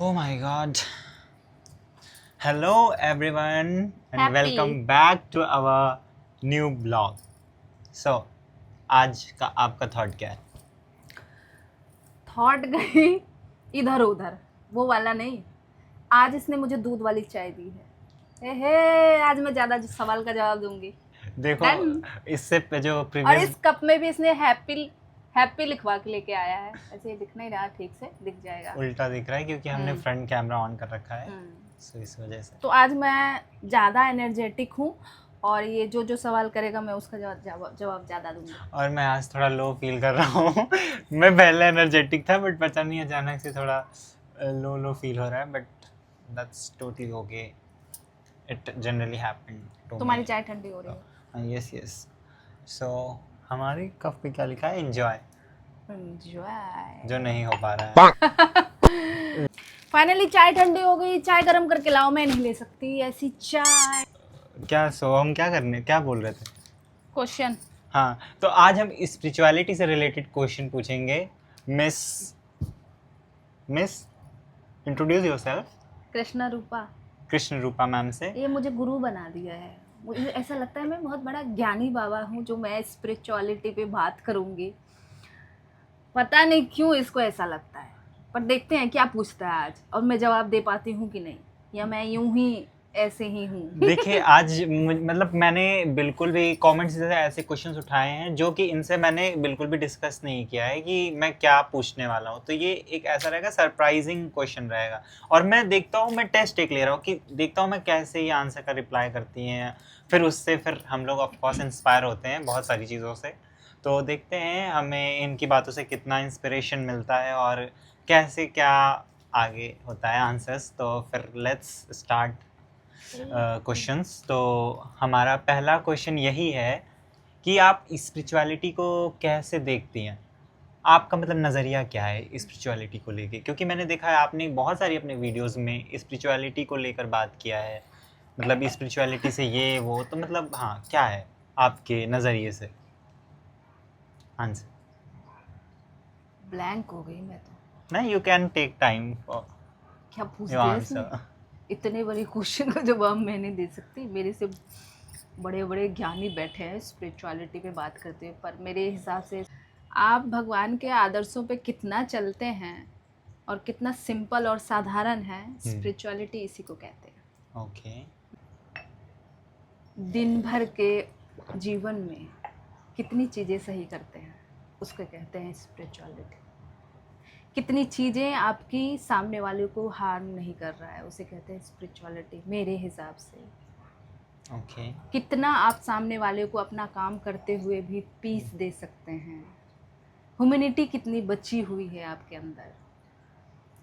Oh my god. Hello everyone and Happy. welcome back to our new blog. So, आज का आपका thought क्या है? थॉट गई इधर उधर, वो वाला नहीं। आज इसने मुझे दूध वाली चाय दी है। हे आज मैं ज्यादा सवाल का जवाब दूंगी। देखो Done. इससे जो और प्रीवियस इस कप में भी इसने हैप्पी लिखवा के लेके आया है। ऐसे ही दिख नहीं रहा, ठीक से दिख जाएगा। उल्टा दिख रहा है क्योंकि हमने फ्रंट कैमरा ऑन कर रखा है, हम्म। सो इस वजह से। तो आज मैं ज़्यादा एनर्जेटिक हूँ और ये जो सवाल करेगा मैं उसका जवाब ज़्यादा दूंगी। और मैं आज थोड़ा लो फील कर रहा हूँ मैं पहले एनर्जेटिक था बट पता नहीं अचानक से थोड़ा लो फील हो रहा है, but that's totally okay, it generally happen to तुम्हारी चाय ठंडी हो रही है। Yes yes. सो हमारे कप पे क्या लिखा है? Enjoy, enjoy. जो नहीं हो पा रहा है। फाइनली चाय ठंडी हो गई। चाय गरम करके लाओ, मैं नहीं ले सकती ऐसी चाय। क्या हम क्या बोल रहे थे? क्वेश्चन। हाँ, तो आज हम स्पिरिचुअलिटी से रिलेटेड क्वेश्चन पूछेंगे। Miss introduce yourself. Krishna Rupa ma'am से। ये मुझे गुरु बना दिया है। मुझे ऐसा लगता है मैं बहुत बड़ा ज्ञानी बाबा हूँ जो मैं स्पिरिचुअलिटी पे बात करूँगी। पता नहीं क्यों इसको ऐसा लगता है, पर देखते हैं क्या पूछता है आज और मैं जवाब दे पाती हूँ कि नहीं, या मैं यूं ही ऐसे ही हूँ। देखिए आज मतलब मैंने बिल्कुल भी कमेंट्स से ऐसे क्वेश्चंस उठाए हैं जो कि इनसे मैंने बिल्कुल भी डिस्कस नहीं किया है कि मैं क्या पूछने वाला हूँ, तो ये एक ऐसा रहेगा सरप्राइजिंग क्वेश्चन रहेगा। और मैं देखता हूँ, मैं टेस्ट एक ले रहा हूँ कि देखता हूँ मैं कैसे ये आंसर का रिप्लाई करती हैं, फिर उससे फिर हम लोग ऑफकोर्स इंस्पायर होते हैं बहुत सारी चीज़ों से। तो देखते हैं हमें इनकी बातों से कितना इंस्पिरेशन मिलता है और कैसे क्या आगे होता है आंसर्स। तो फिर लेट्स स्टार्ट क्वेश्चंस। तो हमारा पहला क्वेश्चन यही है कि आप स्पिरिचुअलिटी को कैसे देखती हैं? आपका मतलब नज़रिया क्या है स्पिरिचुअलिटी को लेके? क्योंकि मैंने देखा है आपने बहुत सारी अपने वीडियोस में स्पिरिचुअलिटी को लेकर बात किया है, मतलब स्पिरिचुअलिटी से ये वो, तो मतलब हाँ क्या है आपके नज़रिए से आंसर? ब्लैंक हो गई मैं तो। नहीं, you can take time for क्या पूछ योर दिया इसने? आंसर। इतने बड़े क्वेश्चन का जवाब मैं नहीं दे सकती। मेरे से बड़े बड़े ज्ञानी बैठे हैं स्पिरिचुअलिटी पे बात करते हुए, पर मेरे हिसाब से आप भगवान के आदर्शों पे कितना चलते हैं और कितना सिंपल और साधारण है, स्पिरिचुअलिटी इसी को कहते हैं। ओके। दिन भर के जीवन में कितनी चीज़ें सही करते हैं उसको कहते हैं स्पिरिचुअलिटी। कितनी चीज़ें आपकी सामने वाले को हार्म नहीं कर रहा है उसे कहते हैं स्पिरिचुअलिटी मेरे हिसाब से। ओके। कितना आप सामने वाले को अपना काम करते हुए भी पीस दे सकते हैं। ह्यूमैनिटी कितनी बची हुई है आपके अंदर।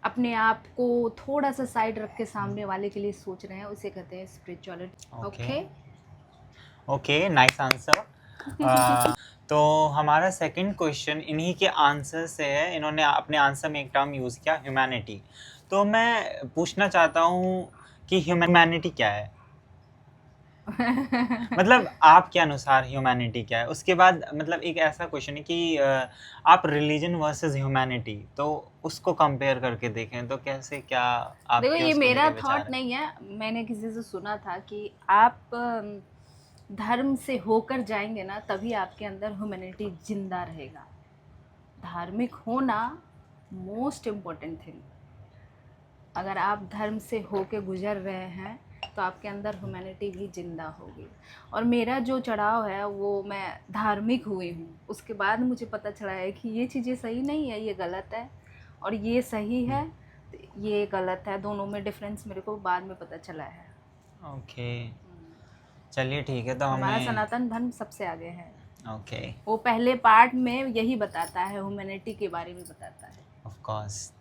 अपने आप को थोड़ा सा साइड रख के सामने वाले के लिए सोच रहे हैं, उसे कहते हैं spirituality. Okay okay, nice answer. तो हमारा सेकंड क्वेश्चन इन्हीं के आंसर से है। इन्होंने अपने आंसर में एक टर्म यूज़ किया, ह्यूमैनिटी। तो मैं पूछना चाहता हूँ कि ह्यूमैनिटी क्या है? मतलब आपके अनुसार ह्यूमैनिटी क्या है? उसके बाद मतलब एक ऐसा क्वेश्चन है कि आप रिलीजन वर्सेस ह्यूमैनिटी, तो उसको कंपेयर करके देखें तो कैसे क्या आप? देखो ये मेरा थॉट नहीं है, मैंने किसी से सुना था कि आप धर्म से होकर जाएंगे ना तभी आपके अंदर ह्यूमैनिटी जिंदा रहेगा। धार्मिक होना मोस्ट इम्पोर्टेंट थिंग। अगर आप धर्म से होके गुजर रहे हैं तो आपके अंदर ह्यूमैनिटी भी जिंदा होगी। और मेरा जो चढ़ाव है वो मैं धार्मिक हुई हूँ, उसके बाद मुझे पता चला है कि ये चीज़ें सही नहीं है, ये गलत है, और ये सही है, ये गलत है। दोनों में डिफरेंस मेरे को बाद में पता चला है। ओके, चलिए ठीक है। तो हमारा हमें सनातन धर्म सबसे आगे है। ओके, वो पहले पार्ट में यही बताता है, ह्यूमैनिटी के बारे में बताता है। Of course.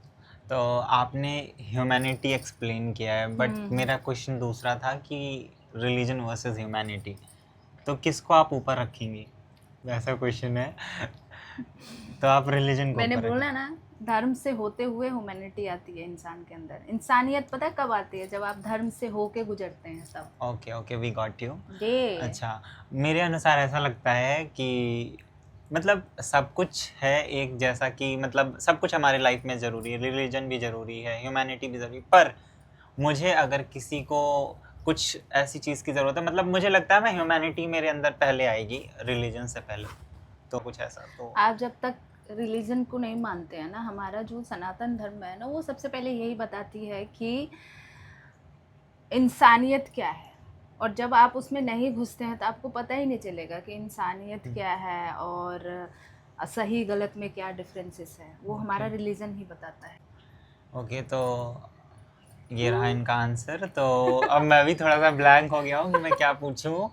तो आपने ह्यूमैनिटी एक्सप्लेन किया है, बट मेरा क्वेश्चन दूसरा था कि रिलीजन वर्सेस ह्यूमैनिटी, तो किसको आप ऊपर रखेंगी? वैसा क्वेश्चन है। तो आप रिलीजन को मैंने ऊपर बोला ना, धर्म से होते हुए ह्यूमैनिटी आती है इंसान के अंदर। इंसानियत पता है कब आती है? जब आप धर्म से होके गुजरते हैं तब। Okay okay, we got you. ये अच्छा, मेरे अनुसार ऐसा लगता है कि मतलब सब कुछ है एक जैसा कि मतलब सब कुछ हमारे लाइफ में ज़रूरी है, रिलीजन भी ज़रूरी है, ह्यूमैनिटी भी ज़रूरी है, पर मुझे अगर किसी को कुछ ऐसी चीज़ की ज़रूरत है, मतलब मुझे लगता है मैं ह्यूमैनिटी मेरे अंदर पहले आएगी रिलीजन से पहले, तो कुछ ऐसा तो आप जब तक रिलीजन को नहीं मानते हैं ना, हमारा जो सनातन धर्म है ना, वो सबसे पहले यही बताती है कि इंसानियत क्या है। और जब आप उसमें नहीं घुसते हैं तो आपको पता ही नहीं चलेगा कि इंसानियत क्या है और सही गलत में क्या डिफरेंसेस है। वो हमारा रिलीजन ही बताता है। ओके। तो ये रहा इनका आंसर। तो अब मैं भी थोड़ा सा ब्लैंक हो गया हूँ कि मैं क्या पूछूं।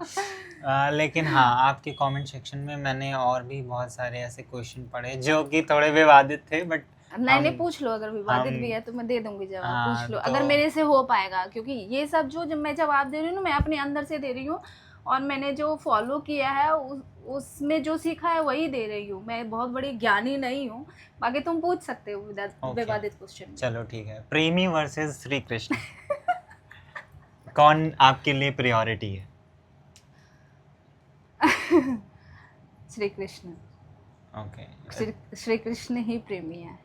लेकिन हाँ, आपके कमेंट सेक्शन में मैंने और भी बहुत सारे ऐसे क्वेश्चन पढ़े जो कि थोड़े विवादित थे, बट नहीं पूछ लो, अगर विवादित भी है तो मैं दे दूंगी जवाब। पूछ लो अगर मेरे से हो पाएगा, क्योंकि ये सब जो जब मैं जवाब दे रही हूँ ना, मैं अपने अंदर से दे रही हूँ और मैंने जो फॉलो किया है उसमें जो सीखा है वही दे रही हूँ। मैं बहुत बड़ी ज्ञानी नहीं हूँ। बाकी तुम पूछ सकते हो विवादित क्वेश्चन। चलो ठीक है। प्रेमी वर्सेस श्री कृष्ण कौन आपके लिए प्रायोरिटी है? श्री कृष्ण। ओके। श्री कृष्ण ही प्रेमी है।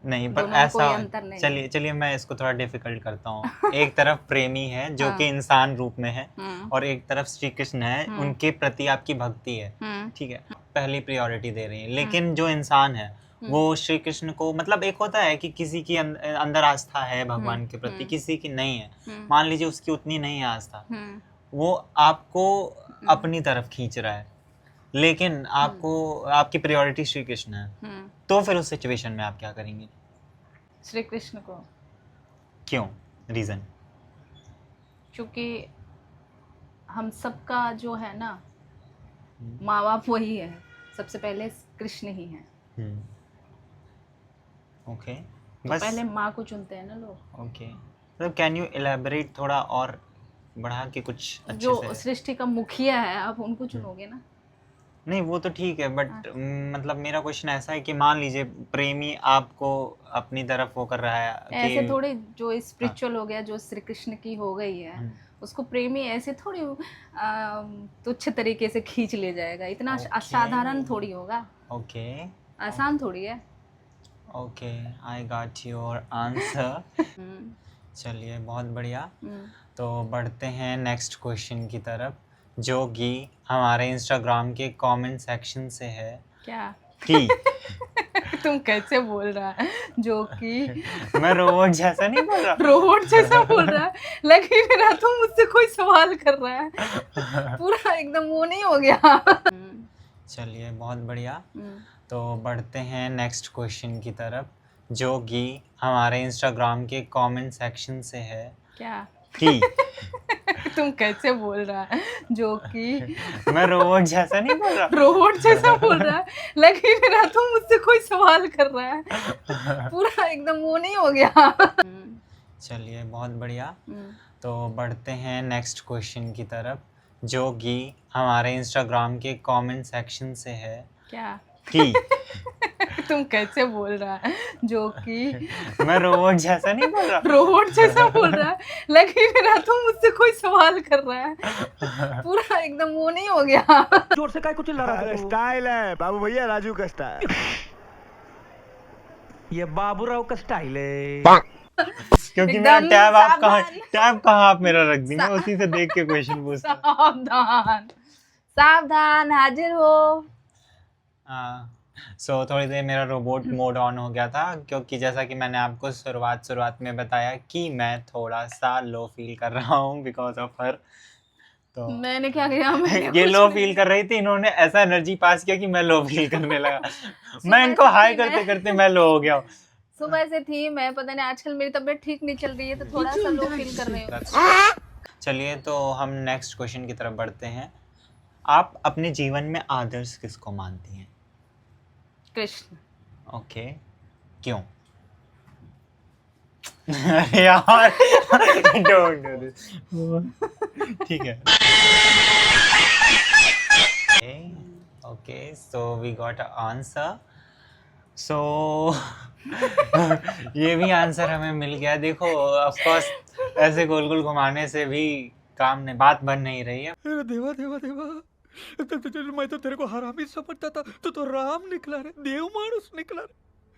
नहीं, पर दोनों ऐसा कोई अंतर नहीं। चलिए चलिए मैं इसको थोड़ा डिफिकल्ट करता हूँ। एक तरफ प्रेमी है जो कि इंसान रूप में है, और एक तरफ श्री कृष्ण है, उनके प्रति आपकी भक्ति है, ठीक है, पहली प्रायोरिटी दे रही है। लेकिन जो इंसान है वो श्री कृष्ण को, मतलब एक होता है कि किसी की अंदर आस्था है भगवान के प्रति, किसी की नहीं है। मान लीजिए उसकी उतनी नहीं है आस्था, वो आपको अपनी तरफ खींच रहा है, लेकिन आपको आपकी प्रायोरिटी श्री कृष्ण है, तो फिर उस सिचुएशन में आप क्या करेंगे? श्री कृष्ण को। क्यों? रीजन? क्योंकि हम सबका जो है ना, माँ बाप वही है, सबसे पहले कृष्ण ही है। ओके। तो बस पहले माँ को चुनते हैं ना लोग। ओके। तो कैन यू इलेबोरेट थोड़ा और बढ़ा के कुछ अच्छे जो से? सृष्टि का मुखिया है, आप उनको चुनोगे ना। नहीं वो तो ठीक है, बट मतलब मेरा क्वेश्चन ऐसा है कि मान लीजिए प्रेमी आपको अपनी तरफ वो कर रहा है कि ऐसे थोड़ी, जो स्पिरिचुअल हो गया, जो श्री कृष्ण की हो गई है, उसको प्रेमी ऐसे थोड़ी तुच्छ तरीके से खींच ले जाएगा। इतना असाधारण थोड़ी होगा। ओके, आसान थोड़ी है। Okay, I got your answer. चलिए बहुत बढ़िया। तो बढ़ते हैं नेक्स्ट क्वेश्चन की तरफ, जो कि हमारे इंस्टाग्राम के कमेंट सेक्शन से है। क्या कि तुम कैसे बोल रहा है? जो कि मैं रोबोट जैसा नहीं बोल रहा। रोबोट जैसा बोल रहा है, लग ही नहीं रहा तुम मुझसे कोई सवाल कर रहा है। पूरा एकदम वो नहीं हो गया। चलिए बहुत बढ़िया। तो बढ़ते हैं नेक्स्ट क्वेश्चन की तरफ, जो कि हमारे इंस्टाग्राम के कमेंट सेक्शन से है। क्या कि तुम कैसे बोल रहा है? जो कि मैं रोबोट जैसा नहीं बोल रहा। रोबोट जैसा बोल रहा है, लग ही नहीं रहा तुम मुझसे कोई सवाल कर रहा है। पूरा एकदम वो नहीं हो गया। चलिए बहुत बढ़िया। तो बढ़ते हैं नेक्स्ट क्वेश्चन की तरफ, जो कि हमारे इंस्टाग्राम के कमेंट सेक्शन से है। क्या कि तुम कैसे बोल रहा है? जो कि मैं रोबोट जैसा नहीं बोल रहा। रोबोट जैसा बोल रहा है, लग ही नहीं रहा तुम मुझसे कोई सवाल कर रहा है। पूरा एकदम वो नहीं हो गया। जोर से काय को चिल्ला रहा है? स्टाइल है बाबू भैया, राजू का स्टाइल। ये बाबूराव का स्टाइल है। क्योंकि मेरा टैब कहाँ आप मेरा रख दी, मैं उसी से देख के क्वेश्चन पूछता। सावधान सावधान, हाजिर हो। सो थोड़ी देर मेरा रोबोट मोड ऑन हो गया था, क्योंकि जैसा कि मैंने आपको शुरुआत में बताया कि मैं थोड़ा सा लो फील कर रहा हूँ बिकॉज ऑफ हर। तो मैंने क्या किया? ये लो फील कर रही थी, इन्होंने ऐसा एनर्जी पास किया कि मैं लो फील करने लगा। मैं इनको हाई करते करते मैं लो हो गया हूँ। सुबह से थी मैं, पता नहीं आजकल मेरी तबीयत ठीक नहीं चल रही है, तो थोड़ा सा लो फील कर रही हूँ। चलिए तो हम नेक्स्ट क्वेश्चन की तरफ बढ़ते हैं। आप अपने जीवन में आदर्श किसको मानती हैं? कृष्ण। ओके, क्यों? यार डोंट डू दिस। ठीक है। Okay, so we got a answer. So ये भी आंसर हमें मिल गया। देखो ऑफ कोर्स ऐसे गोल गोल घुमाने से भी काम नहीं, बात बन नहीं रही है। देवा देवा देवा, मैं तो तेरे को हरामी समझता था, तो राम निकला रे, देव मानुस निकला रे।